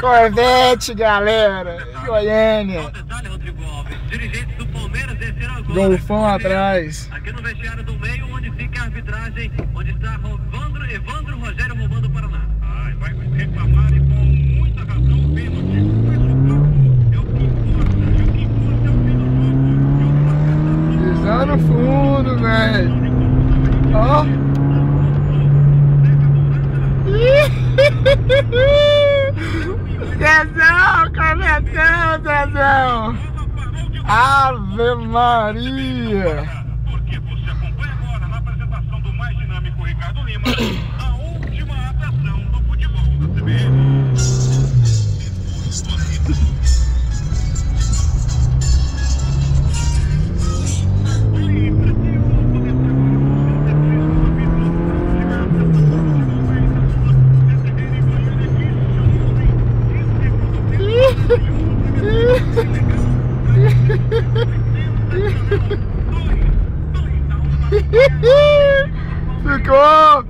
Corvette, galera. Goiânia. Detalhe, Rodrigo Alves. Dirigentes do Palmeiras desceram agora. Golfão atrás. Aqui no vestiário do meio, onde fica a arbitragem, onde está Evandro Rogério Romão do Paraná. Vai reclamar e com muita razão o pênalti. Mas o campo é o que importa. E o que importa é o fim do jogo. Pisar no fundo, velho. Ó. Zezão, Cametão, Zezão. Ave Maria. Porque você acompanha agora na apresentação do mais dinâmico Ricardo Lima, a última atração do futebol da CBN. Ficou